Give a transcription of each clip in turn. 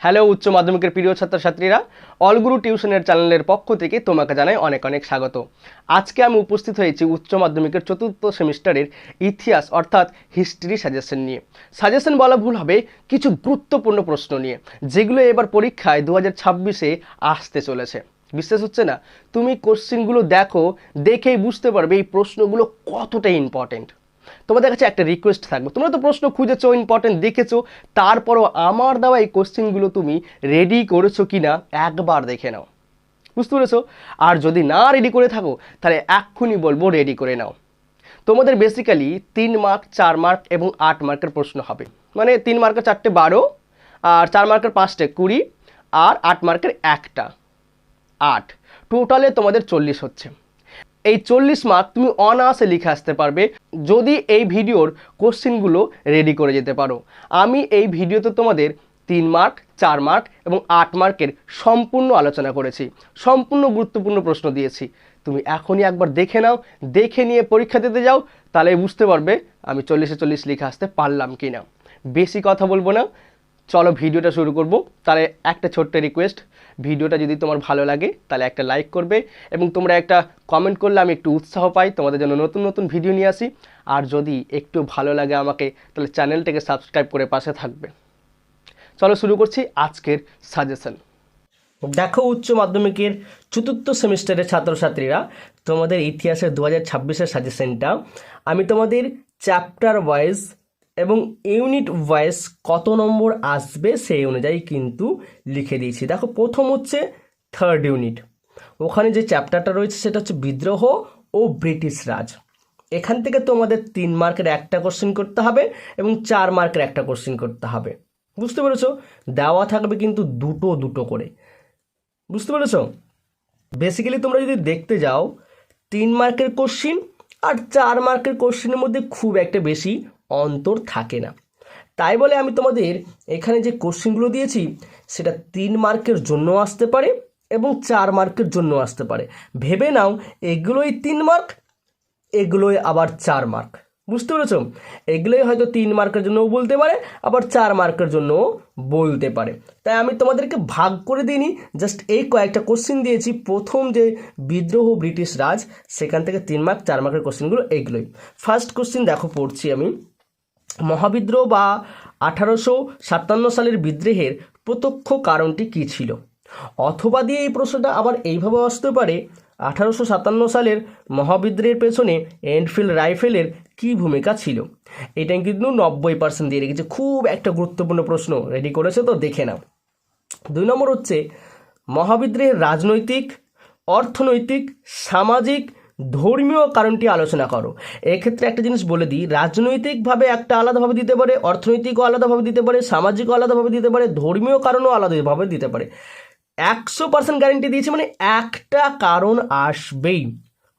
Hello উচ্চ মাধ্যমিকের প্রিয় ছাত্রছাত্রীরা, অলগুরু টিউশনের চ্যানেলের পক্ষ থেকে তোমাকে জানাই অনেক অনেক স্বাগত। আজকে আমি উপস্থিত হয়েছি উচ্চ মাধ্যমিকের চতুর্থ সেমিস্টারের ইতিহাস অর্থাৎ হিস্ট্রি সাজেশন নিয়ে। সাজেশন বলা ভুল হবে, কিছু গুরুত্বপূর্ণ প্রশ্ন নিয়ে, যেগুলো এবার পরীক্ষায় 2026-এ আসতে চলেছে। বিশ্বাস হচ্ছে না? তুমি কোশ্চেনগুলো দেখো, দেখেই বুঝতে পারবে এই প্রশ্নগুলো কতটা ইম্পর্টেন্ট। তোমাদের কাছে একটা রিকোয়েস্ট থাকবে, তোমরা তো প্রশ্ন খুঁজেছো, ইম্পর্টেন্ট দেখেছো, তারপরও আমার দেওয়া এই কোশ্চেনগুলো তুমি রেডি করেছো কিনা একবার দেখে নাও। বুঝতে পেরেছো? আর যদি না রেডি করে থাকো তাহলে এক্ষুনি বলবো রেডি করে নাও। তোমাদের বেসিক্যালি 3 মার্ক, 4 মার্ক এবং 8 মার্কের প্রশ্ন হবে। মানে 3 মার্কের 4টে 12, আর 4 মার্কের 5টে 20, আর 8 মার্কের একটা 8। টোটালে তোমাদের 40 হচ্ছে। এই 40 মার্ক তুমি অনায়াসে লিখে আসতে পারবে যদি এই ভিডিওর কোশ্চেনগুলো রেডি করে যেতে পারো। আমি এই ভিডিওতে তোমাদের 3 মার্ক, 4 মার্ক এবং 8 মার্কের সম্পূর্ণ আলোচনা করেছি, সম্পূর্ণ গুরুত্বপূর্ণ প্রশ্ন দিয়েছি। তুমি এখনই একবার দেখে নাও, দেখে নিয়ে পরীক্ষা দিতে যাও, তাহলে বুঝতে পারবে আমি 40-এ 40 লিখে আসতে পারলাম কি না। বেশি কথা বলবো না, চলো ভিডিওটা শুরু করব। তাহলে একটা ছোট্ট রিকোয়েস্ট, ভিডিওটা যদি তোমার ভালো লাগে তাহলে একটা লাইক করবে, এবং তোমরা একটা কমেন্ট করলে আমি একটু উৎসাহ পাই তোমাদের জন্য নতুন নতুন ভিডিও নিয়ে আসি। আর যদি একটু ভালো লাগে আমাকে, তাহলে চ্যানেলটাকে সাবস্ক্রাইব করে পাশে থাকবে। চলো শুরু করছি আজকের সাজেশন। দেখো উচ্চ মাধ্যমিকের চতুর্থ সেমিস্টারের ছাত্রছাত্রীরা, তোমাদের ইতিহাসের 2026-এর সাজেশনটা আমি তোমাদের চ্যাপ্টার ওয়াইজ এবং ইউনিট ওয়াইজ কত নম্বর আসবে সেই অনুযায়ী কিন্তু লিখে দিয়েছি। দেখো প্রথম হচ্ছে 3rd ইউনিট, ওখানে যে চ্যাপ্টারটা রয়েছে সেটা হচ্ছে বিদ্রোহ ও ব্রিটিশ রাজ। এখান থেকে তোমাদের 3 মার্কের একটা কোশ্চেন করতে হবে এবং 4 মার্কের একটা কোশ্চেন করতে হবে। বুঝতে পেরেছো? দেওয়া থাকবে কিন্তু দুটো দুটো করে। বুঝতে পেরেছো? বেসিক্যালি তোমরা যদি দেখতে যাও 3 মার্কের কোশ্চিন আর 4 মার্কের কোশ্চিনের মধ্যে খুব একটা বেশি অন্তর থাকে না। তাই বলে আমি তোমাদের এখানে যে কোশ্চিনগুলো দিয়েছি সেটা 3 মার্কের জন্য আসতে পারে এবং 4 মার্কের জন্য আসতে পারে। ভেবে নাও এগুলোই 3 মার্ক, এগুলোই আবার 4 মার্ক। বুঝতে পেরেছো? এগুলোই হয়তো 3 মার্কের জন্যও বলতে পারে, আবার 4 মার্কের জন্যও বলতে পারে। তাই আমি তোমাদেরকে ভাগ করে দিইনি, জাস্ট এই কয়েকটা কোশ্চিন দিয়েছি। প্রথম যে বিদ্রোহ ব্রিটিশ রাজ, সেখান থেকে 3 মার্ক 4 মার্কের কোশ্চিনগুলো এইগুলোই। ফার্স্ট কোশ্চিন দেখো পড়ছি আমি। মহাবিদ্রোহ বা 1857 সালের বিদ্রোহের প্রত্যক্ষ কারণটি কী ছিল? অথবা দিয়ে এই প্রশ্নটা আবার এইভাবে আসতে পারে, 1857 সালের মহাবিদ্রোহের পেছনে এনফিল্ড রাইফেলের কী ভূমিকা ছিল? এটা কিন্তু 90% দিয়ে রেখেছে। খুব একটা গুরুত্বপূর্ণ প্রশ্ন, রেডি করেছে তো দেখে নাও। 2 নম্বর হচ্ছে মহাবিদ্রোহের রাজনৈতিক, অর্থনৈতিক, সামাজিক, ধর্মীয় কারণটি আলোচনা করো। এক্ষেত্রে একটা জিনিস বলে দিই, রাজনৈতিকভাবে একটা আলাদাভাবে দিতে পারে, অর্থনৈতিকও আলাদাভাবে দিতে পারে, সামাজিকও আলাদাভাবে দিতে পারে, ধর্মীয় কারণও আলাদাভাবে দিতে পারে। 100% গ্যারেন্টি দিয়েছি, মানে একটা কারণ আসবেই।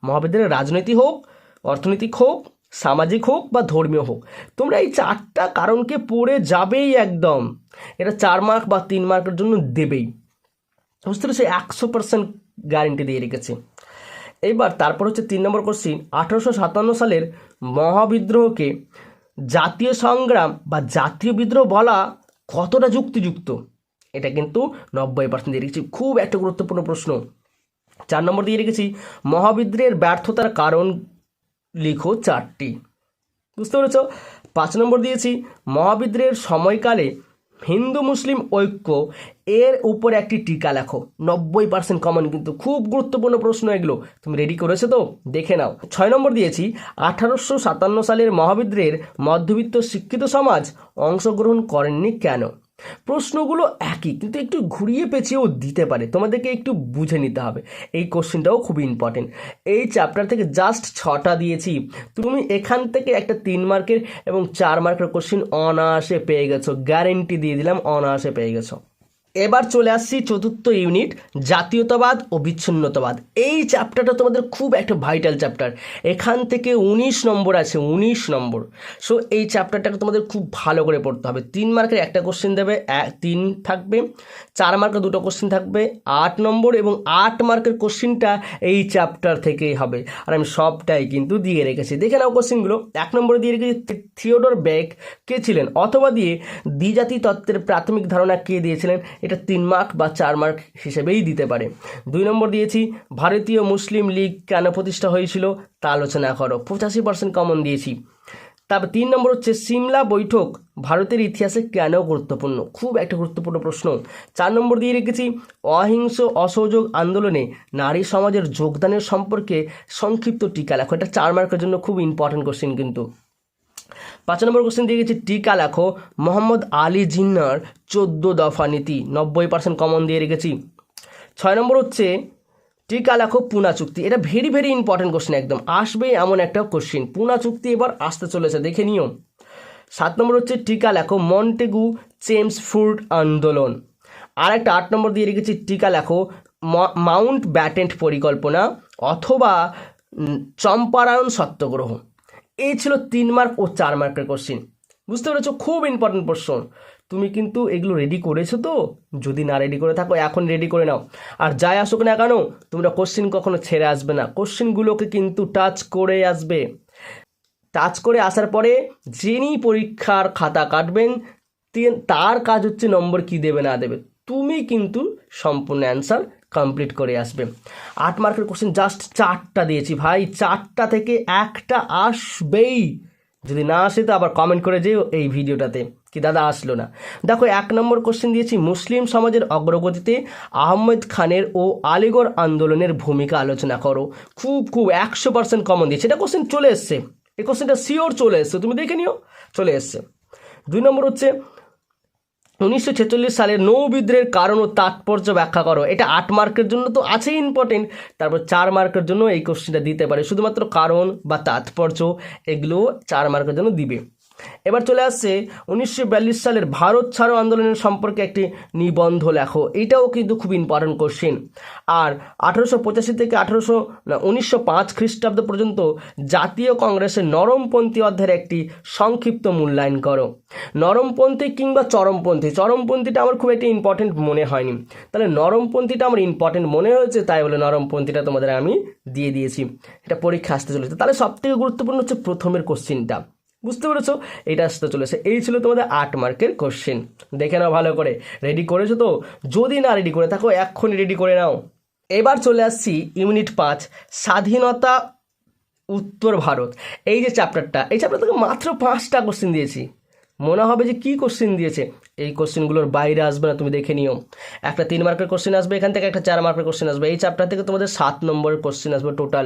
মহাবিদ্যালয়ের রাজনৈতিক হোক, অর্থনৈতিক হোক, সামাজিক হোক বা ধর্মীয় হোক, তোমরা এই 4টা কারণকে পড়ে যাবেই একদম। এটা 4 মার্ক বা 3 মার্কের জন্য দেবেই। বুঝতে পেরেছি? 100% গ্যারেন্টি দিয়ে রেখেছি। এইবার তারপর হচ্ছে 3 নম্বর কোশ্চিন, 1857 সালের মহাবিদ্রোহকে জাতীয় সংগ্রাম বা জাতীয় বিদ্রোহ বলা কতটা যুক্তিযুক্ত? এটা কিন্তু 90% দিয়ে রেখেছি। খুব একটা গুরুত্বপূর্ণ প্রশ্ন। 4 নম্বর দিয়ে রেখেছি মহাবিদ্রোহের ব্যর্থতার কারণ লিখো 4টি। বুঝতে পেরেছ? 5 নম্বর দিয়েছি মহাবিদ্রোহের সময়কালে হিন্দু মুসলিম ঐক্য এর উপর একটি টিকা লেখো। 90% কমন, কিন্তু খুব গুরুত্বপূর্ণ প্রশ্ন এগুলো। তুমি রেডি করেছো তো? দেখে নাও। 6 নম্বর দিয়েছি 1857 সালের মহাবিদ্রোহের মধ্যবিত্ত শিক্ষিত সমাজ অংশগ্রহণ করেননি কেন? প্রশ্নগুলো একই, কিন্তু একটু ঘুরিয়ে পেঁচিয়েও দিতে পারে, তোমাদেরকে একটু বুঝে নিতে হবে। এই কোশ্চেনটাও খুবই ইম্পর্টেন্ট। এই চ্যাপ্টার থেকে জাস্ট 6টা দিয়েছি, তুমি এখান থেকে একটা 3 মার্কের এবং 4 মার্কের কোশ্চেন অনায়াসে পেয়ে গেছো। গ্যারেন্টি দিয়ে দিলাম, অনায়াসে পেয়ে গেছো। এবার চলে আসছি চতুর্থ ইউনিট, জাতীয়তাবাদ ও বিচ্ছিন্নতাবাদ। এই চ্যাপ্টারটা তোমাদের খুব একটা ভাইটাল চ্যাপ্টার, এখান থেকে 19 নম্বর আছে, 19 নম্বর। সো এই চ্যাপ্টারটাকে তোমাদের খুব ভালো করে পড়তে হবে। 3 মার্কের একটা কোশ্চেন দেবে, 3 থাকবে, 4 মার্কের 2টো কোশ্চেন থাকবে, 8 নম্বর, এবং 8 মার্কের কোশ্চেনটা এই চ্যাপ্টার থেকেই হবে। আর আমি সবটাই কিন্তু দিয়ে রেখেছি, দেখে নাও কোশ্চেনগুলো। 1 নম্বরে দিয়ে রেখেছি থিওডর বেক কে ছিলেন, অথবা দিয়ে দ্বিজাতি তত্ত্বের প্রাথমিক ধারণা কে দিয়েছিলেন, এটা 3 মার্ক বা 4 মার্ক হিসেবেই দিতে পারে। 2 নম্বর দিয়েছি ভারতীয় মুসলিম লীগ কেন প্রতিষ্ঠা হয়েছিল তা আলোচনা করো, 85% কমন দিয়েছি। তারপর 3 নম্বর হচ্ছে সিমলা বৈঠক ভারতের ইতিহাসে কেন গুরুত্বপূর্ণ, খুব একটা গুরুত্বপূর্ণ প্রশ্ন। 4 নম্বর দিয়ে রেখেছি অহিংস অসহযোগ আন্দোলনে নারী সমাজের যোগদানের সম্পর্কে সংক্ষিপ্ত টিকা লেখো, এটা 4 মার্কের জন্য খুব ইম্পর্টেন্ট কোশ্চেন কিন্তু। 5 নম্বর কোশ্চেন দিয়ে গেছি টিকা লেখো মোহাম্মদ আলী জিন্নার 14 দফা নীতি, 90% কমন দিয়ে রেখেছি। 6 নম্বর হচ্ছে টিকা লেখো পুনা চুক্তি, এটা ভেরি ভেরি ইম্পর্টেন্ট কোশ্চেন, একদম আসবে এমন একটা কোশ্চেন। পুনা চুক্তি এবার আসতে চলেছে, দেখে নিও। 7 নম্বর হচ্ছে টিকা লেখো মন্টেগু চেমসফোর্ড আন্দোলন। আর একটা 8 নম্বর দিয়ে রেখেছি টিকা লেখো মাউন্ট ব্যাটেন্ট পরিকল্পনা অথবা চম্পারায়ণ সত্যাগ্রহ। এই ছিল 3 মার্ক ও 4 মার্কের কোশ্চেন, বুঝতে পেরেছো? খুব ইম্পর্টেন্ট প্রশ্ন। তুমি কিন্তু এগুলো রেডি করেছো তো? যদি না রেডি করে থাকো এখন রেডি করে নাও। আর যাই আসুক না কেন তোমরা কোশ্চেন কখনো ছেড়ে আসবে না, কোশ্চেনগুলোকে কিন্তু টাচ করে আসবে। টাচ করে আসার পরে যিনি পরীক্ষার খাতা কাটবেন তার কাজ হচ্ছে নম্বর কি দেবে না দেবে, তুমি কিন্তু সম্পূর্ণ অ্যান্সার কমপ্লিট করে আসবে। 8 মার্কের কোশ্চেন জাস্ট 4টা দিয়েছি ভাই, 4টা থেকে একটা আসবেই। যদি না আসে তো আবার কমেন্ট করে যেও এই ভিডিওটাতে কি দাদা আসলো না। দেখো 1 নম্বর কোশ্চেন দিয়েছি মুসলিম সমাজের অগ্রগতিতে আহমেদ খানের ও আলিগড় আন্দোলনের ভূমিকা আলোচনা করো, খুব খুব 100% কমন দিয়েছে, এটা কোশ্চেন চলে এসছে, এই কোশ্চেনটা শিওর চলে এসছে, তুমি দেখে নিও চলে এসছে। 2 নম্বর হচ্ছে 1946 সালের নৌ বিদ্রোহের কারণ ও তাৎপর্য ব্যাখ্যা করো, এটা 8 মার্কের জন্য তো আছেই ইম্পর্টেন্ট, তারপর 4 মার্কের জন্য এই কোশ্চেনটা দিতে পারে, শুধুমাত্র কারণ বা তাৎপর্য এগুলো 4 মার্কের জন্য দিবে। এবার চলে আসছে 1942 সালের ভারত ছাড়ো আন্দোলনের সম্পর্কে একটি নিবন্ধ লেখো, এটাও কিন্তু খুব ইম্পর্টেন্ট কোশ্চেন। আর 1885 থেকে 1905 খ্রিস্টাব্দ পর্যন্ত জাতীয় কংগ্রেসের নরমপন্থী অধ্যায়ের একটি সংক্ষিপ্ত মূল্যায়ন করো। নরমপন্থী কিংবা চরমপন্থী, চরমপন্থীটা আমার খুব একটা ইম্পর্টেন্ট মনে হয়নি, তাহলে নরমপন্থীটা আমার ইম্পর্টেন্ট মনে হয়েছে, তাই বলে নরমপন্থীটা তোমাদের আমি দিয়ে দিয়েছি। এটা পরীক্ষা আসতে চলেছে, তাহলে সবথেকে গুরুত্বপূর্ণ হচ্ছে প্রথমের কোশ্চেনটা, বুঝতে পেরেছো? এটা আসতে চলেছে। এই ছিল তোমাদের 8 মার্কের কোশ্চেন, দেখে নাও ভালো করে। রেডি করেছো তো? যদি না রেডি করে থাকো এক্ষুনি রেডি করে নাও। এবার চলে আসছি ইউনিট 5 স্বাধীনতা উত্তর ভারত। এই যে চ্যাপ্টারটা, এই চ্যাপ্টার থেকে মাত্র 5টা কোশ্চেন দিয়েছি, মনে হবে যে কি কোশ্চেন দিয়েছে, এই কোশ্চেনগুলোর বাইরে আসবে না, তুমি দেখে নিও। একটা 3 মার্কের কোশ্চেন আসবে এখান থেকে, একটা 4 মার্কের কোশ্চেন আসবে। এই চ্যাপ্টার থেকে তোমাদের 7 নম্বরের কোশ্চেন আসবে টোটাল।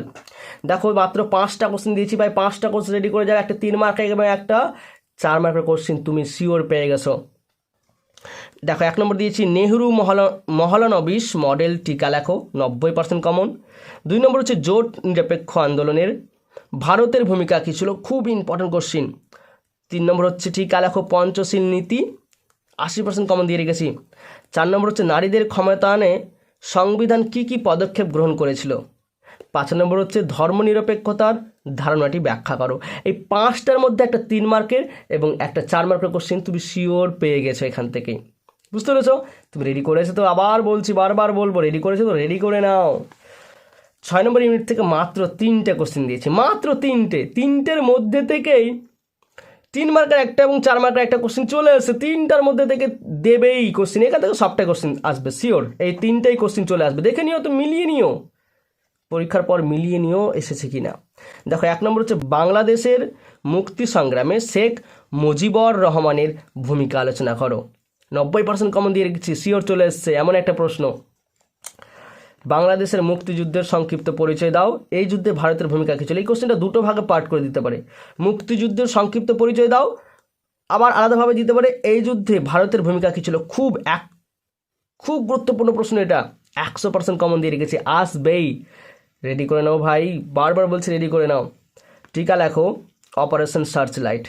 দেখো মাত্র 5টা কোশ্চেন দিয়েছি ভাই, 5টা কোশ্চেন রেডি করে যাও, একটা 3 মার্কের এবং একটা 4 মার্কের কোশ্চেন তুমি শিওর পেয়ে গেছো। দেখো 1 নম্বর দিয়েছি নেহরু মহলানবিশ মডেল টিকা লেখো, 90% কমন। 2 নম্বর হচ্ছে জোট নিরপেক্ষ আন্দোলনের ভারতের ভূমিকা কী ছিল, খুব ইম্পর্টেন্ট কোশ্চেন। 3 নম্বর হচ্ছে টিকা লেখো পঞ্চশীল নীতি, 80% কমন দিয়ে রেখেছি। 4 নম্বর হচ্ছে নারীদের ক্ষমতায়নে সংবিধান কি কি পদক্ষেপ গ্রহণ করেছিল। 5 নম্বর হচ্ছে ধর্মনিরপেক্ষতার ধারণাটি ব্যাখ্যা করো। এই 5টার মধ্যে একটা 3 মার্কের এবং একটা 4 মার্কের কোশ্চেন তুমি শিওর পেয়ে গেছো এখান থেকেই, বুঝতে পেরেছো? তুমি রেডি করেছো তো? আবার বলছি, বারবার বলবো, রেডি করেছো তো? রেডি করে নাও। 6 নম্বর ইউনিট থেকে মাত্র 3টে কোশ্চেন দিয়েছি, মাত্র 3টের মধ্যে থেকেই 3 মার্কের একটা এবং 4 মার্কের একটা কোশ্চেন চলে আসছে, 3টার মধ্যে থেকে দেবেই কোশ্চেন, এখান থেকে সবটাই কোশ্চেন আসবে শিওর, এই 3টাই কোশ্চেন চলে আসবে, দেখে নিও তো, মিলিয়ে নিও, পরীক্ষার পর মিলিয়ে নিও এসেছে কিনা। দেখো 1 নম্বর হচ্ছে বাংলাদেশের মুক্তি সংগ্রামে শেখ মুজিবুর রহমানের ভূমিকা আলোচনা করো, 90% কমন দিয়ে রেখেছি, শিওর চলে এসছে এমন একটা প্রশ্ন। বাংলাদেশের মুক্তিযুদ্ধের সংক্ষিপ্ত পরিচয় দাও, এই যুদ্ধে ভারতের ভূমিকা কী ছিল। এই কোশ্চেনটা 2টো ভাগে পার্ট করে দিতে পারে, মুক্তিযুদ্ধের সংক্ষিপ্ত পরিচয় দাও, আবার আলাদাভাবে দিতে পারে এই যুদ্ধে ভারতের ভূমিকা কী ছিল। খুব গুরুত্বপূর্ণ প্রশ্ন এটা, 100% কমন দিয়ে রেখেছি, আসবেই। রেডি করে নাও ভাই, বারবার বলছি রেডি করে নাও। টিকা লেখো অপারেশন সার্চ লাইট,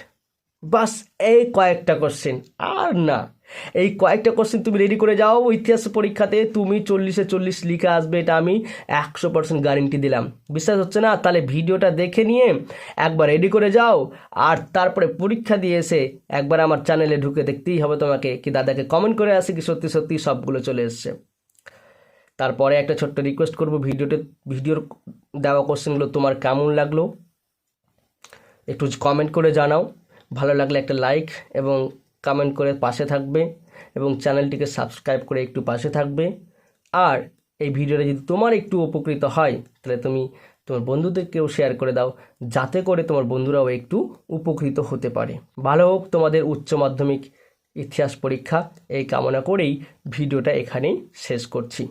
বাস এই কয়েকটা কোশ্চেন আর না, এই কয়েকটা কোশ্চেন তুমি রেডি করে যাও, ইতিহাস পরীক্ষাতে তুমি 40-এ 40 লিখে আসবে, এটা আমি 100% গ্যারেন্টি দিলাম। বিশ্বাস হচ্ছে না? তাহলে ভিডিওটা দেখে নিয়ে একবার রেডি করে যাও, আর তারপরে পরীক্ষা দিয়ে এসে একবার আমার চ্যানেলে ঢুকে দেখতেই হবে তোমাকে কি দাদাকে কমেন্ট করে আসে কি সত্যি সত্যি সবগুলো চলে এসছে। তারপরে একটা ছোট্ট রিকোয়েস্ট করবো, ভিডিওর দেওয়া কোশ্চেনগুলো তোমার কেমন লাগলো একটু কমেন্ট করে জানাও। ভালো লাগলে একটা লাইক এবং কমেন্ট করে পাশে থাকবে, এবং চ্যানেলটিকে সাবস্ক্রাইব করে একটু পাশে থাকবে। আর এই ভিডিওটা যদি তোমার একটু উপকৃত হয় তাহলে তুমি তোমার বন্ধুদেরকেও শেয়ার করে দাও, যাতে করে তোমার বন্ধুরাও একটু উপকৃত হতে পারে। ভালো হোক তোমাদের উচ্চ মাধ্যমিক ইতিহাস পরীক্ষা, এই কামনা করেই ভিডিওটা এখানেই শেষ করছি।